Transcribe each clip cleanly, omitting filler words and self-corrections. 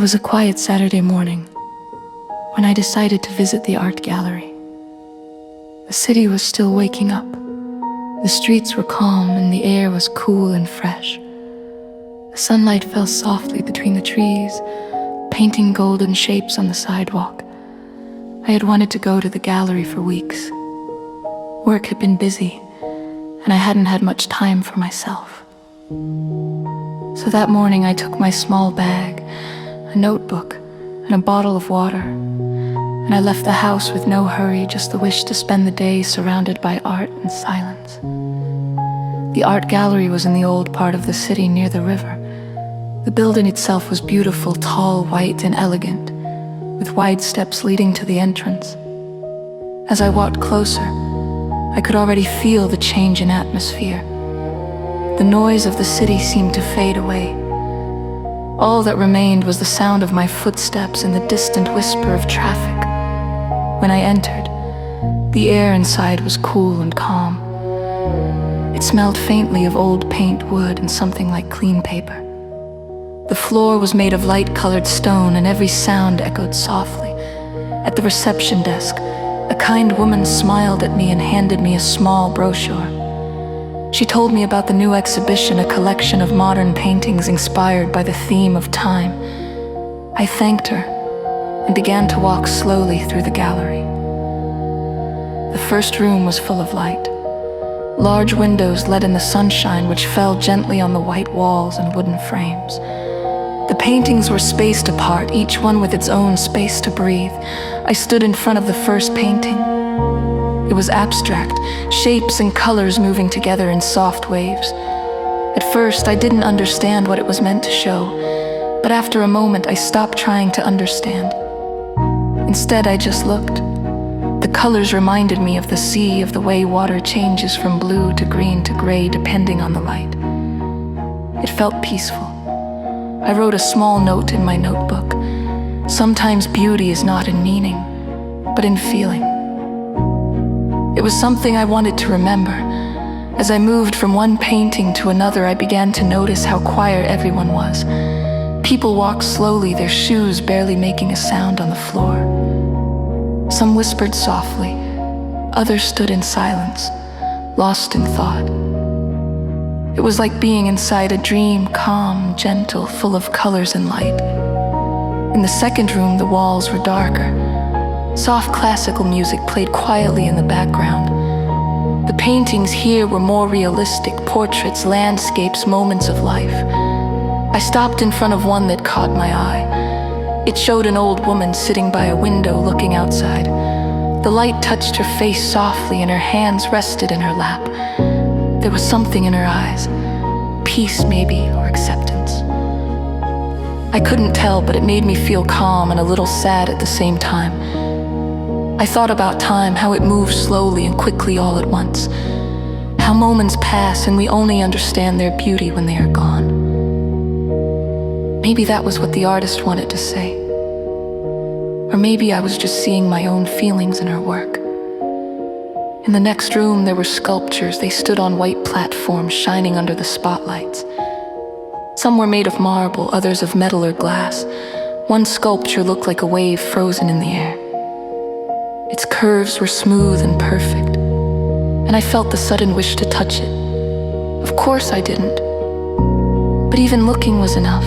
was a quiet Saturday morning when I decided to visit the art gallery. The city was still waking up. The streets were calm and the air was cool and fresh. The sunlight fell softly between the trees, painting golden shapes on the sidewalk. I had wanted to go to the gallery for weeks. Work had been busy, and I hadn't had much time for myself. So that morning I took my small bag, a notebook, and a bottle of water, and I left the house with no hurry, just the wish to spend the day surrounded by art and silence. The art gallery was in the old part of the city near the river. The building itself was beautiful, tall, white, and elegant, with wide steps leading to the entrance. As I walked closer, I could already feel the change in atmosphere. The noise of the city seemed to fade away. All that remained was the sound of my footsteps and the distant whisper of traffic. When I entered, the air inside was cool and calm. It smelled faintly of old paint, wood, and something like clean paper. The floor was made of light-colored stone, and every sound echoed softly. At the reception desk, a kind woman smiled at me and handed me a small brochure. She told me about the new exhibition, a collection of modern paintings inspired by the theme of time. I thanked her and began to walk slowly through the gallery. The first room was full of light. Large windows let in the sunshine, which fell gently on the white walls and wooden frames. The paintings were spaced apart, each one with its own space to breathe. I stood in front of the first painting. It was abstract, shapes and colors moving together in soft waves. At first, I didn't understand what it was meant to show, but after a moment, I stopped trying to understand. Instead, I just looked. The colors reminded me of the sea, of the way water changes from blue to green to gray depending on the light. It felt peaceful. I wrote a small note in my notebook. Sometimes beauty is not in meaning, but in feeling. It was something I wanted to remember. As I moved from one painting to another, I began to notice how quiet everyone was. People walked slowly, their shoes barely making a sound on the floor. Some whispered softly, others stood in silence, lost in thought. It was like being inside a dream, calm, gentle, full of colors and light. In the second room, the walls were darker. Soft classical music played quietly in the background. The paintings here were more realistic, portraits, landscapes, moments of life. I stopped in front of one that caught my eye. It showed an old woman sitting by a window looking outside. The light touched her face softly and her hands rested in her lap. There was something in her eyes, peace maybe, or acceptance. I couldn't tell, but it made me feel calm and a little sad at the same time. I thought about time, how it moves slowly and quickly all at once. How moments pass and we only understand their beauty when they are gone. Maybe that was what the artist wanted to say. Or maybe I was just seeing my own feelings in her work. In the next room, there were sculptures. They stood on white platforms shining under the spotlights. Some were made of marble, others of metal or glass. One sculpture looked like a wave frozen in the air. Its curves were smooth and perfect, and I felt the sudden wish to touch it. Of course I didn't, but even looking was enough.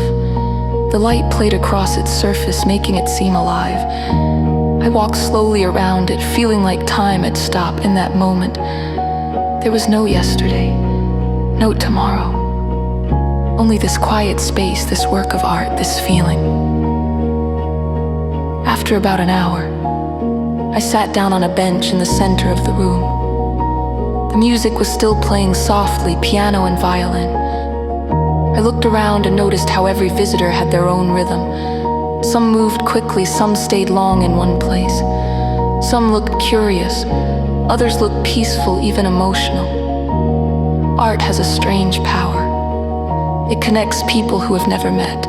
The light played across its surface, making it seem alive. I walked slowly around it, feeling like time had stopped in that moment. There was no yesterday, no tomorrow. Only this quiet space, this work of art, this feeling. After about an hour, I sat down on a bench in the center of the room. The music was still playing softly, piano and violin. I looked around and noticed how every visitor had their own rhythm. Some moved quickly, some stayed long in one place. Some looked curious, others looked peaceful, even emotional. Art has a strange power. It connects people who have never met.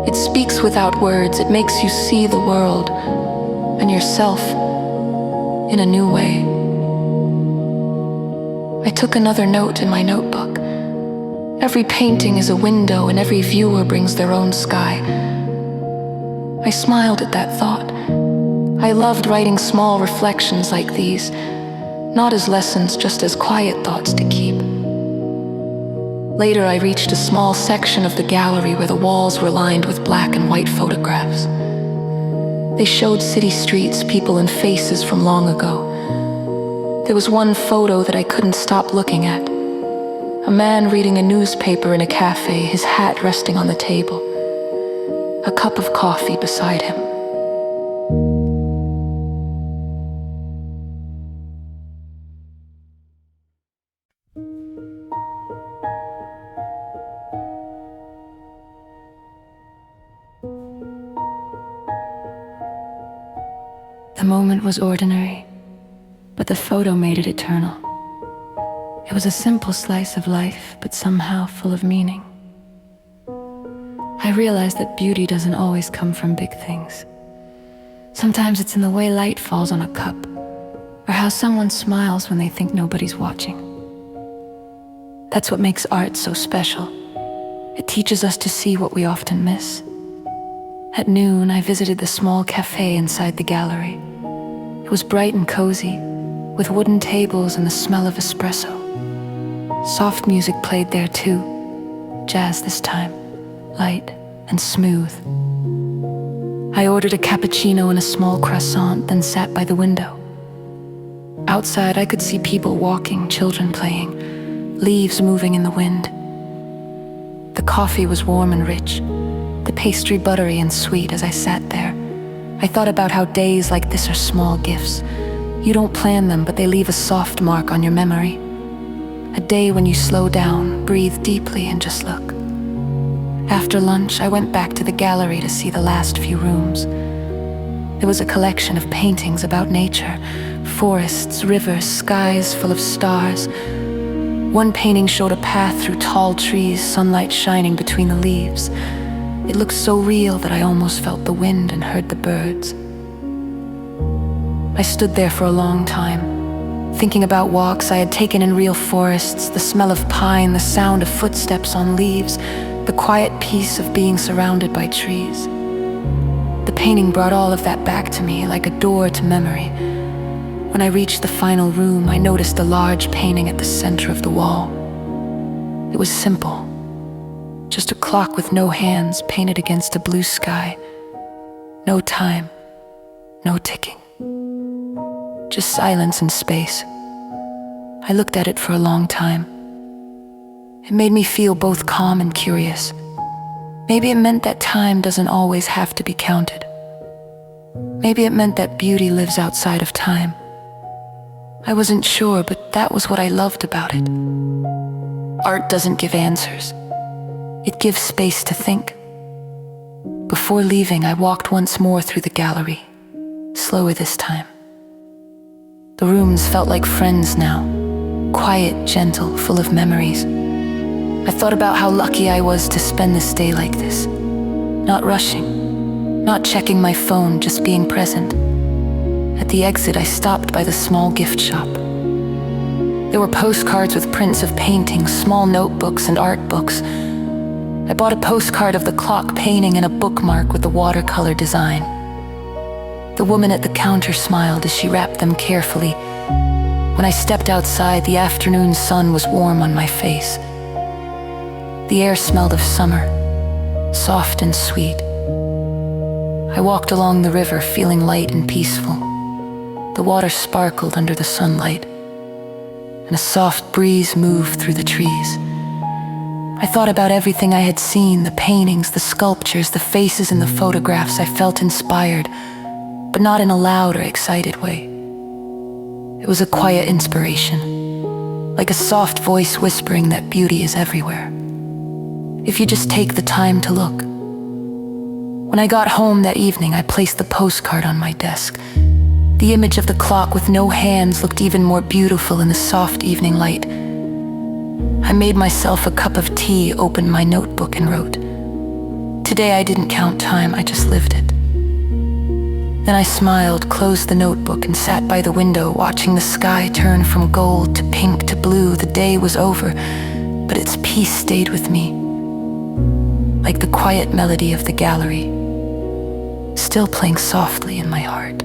It speaks without words. It makes you see the world and yourself in a new way. I took another note in my notebook. Every painting is a window and every viewer brings their own sky. I smiled at that thought. I loved writing small reflections like these, not as lessons, just as quiet thoughts to keep. Later, I reached a small section of the gallery where the walls were lined with black and white photographs. They showed city streets, people, and faces from long ago. There was one photo that I couldn't stop looking at. A man reading a newspaper in a cafe, his hat resting on the table, a cup of coffee beside him. The moment was ordinary, but the photo made it eternal. It was a simple slice of life, but somehow full of meaning. I realized that beauty doesn't always come from big things. Sometimes it's in the way light falls on a cup, or how someone smiles when they think nobody's watching. That's what makes art so special. It teaches us to see what we often miss. At noon, I visited the small cafe inside the gallery. It was bright and cozy, with wooden tables and the smell of espresso. Soft music played there too, jazz this time, light and smooth. I ordered a cappuccino and a small croissant, then sat by the window. Outside, I could see people walking, children playing, leaves moving in the wind. The coffee was warm and rich, the pastry buttery and sweet. As I sat there, I thought about how days like this are small gifts. You don't plan them, but they leave a soft mark on your memory. A day when you slow down, breathe deeply, and just look. After lunch, I went back to the gallery to see the last few rooms. There was a collection of paintings about nature, forests, rivers, skies full of stars. One painting showed a path through tall trees, sunlight shining between the leaves. It looked so real that I almost felt the wind and heard the birds. I stood there for a long time, thinking about walks I had taken in real forests, the smell of pine, the sound of footsteps on leaves, the quiet peace of being surrounded by trees. The painting brought all of that back to me, like a door to memory. When I reached the final room, I noticed a large painting at the center of the wall. It was simple, just a clock with no hands painted against a blue sky. No time, no ticking. Just silence and space. I looked at it for a long time. It made me feel both calm and curious. Maybe it meant that time doesn't always have to be counted. Maybe it meant that beauty lives outside of time. I wasn't sure, but that was what I loved about it. Art doesn't give answers. It gives space to think. Before leaving, I walked once more through the gallery, slower this time. The rooms felt like friends now, quiet, gentle, full of memories. I thought about how lucky I was to spend this day like this, not rushing, not checking my phone, just being present. At the exit, I stopped by the small gift shop. There were postcards with prints of paintings, small notebooks, and art books. I bought a postcard of the clock painting and a bookmark with the watercolor design. The woman at the counter smiled as she wrapped them carefully. When I stepped outside, the afternoon sun was warm on my face. The air smelled of summer, soft and sweet. I walked along the river, feeling light and peaceful. The water sparkled under the sunlight, and a soft breeze moved through the trees. I thought about everything I had seen, the paintings, the sculptures, the faces in the photographs. I felt inspired, but not in a loud or excited way. It was a quiet inspiration, like a soft voice whispering that beauty is everywhere, if you just take the time to look. When I got home that evening, I placed the postcard on my desk. The image of the clock with no hands looked even more beautiful in the soft evening light. I made myself a cup of tea, opened my notebook, and wrote. Today I didn't count time, I just lived it. Then I smiled, closed the notebook, and sat by the window, watching the sky turn from gold to pink to blue. The day was over, but its peace stayed with me, like the quiet melody of the gallery. still playing softly in my heart.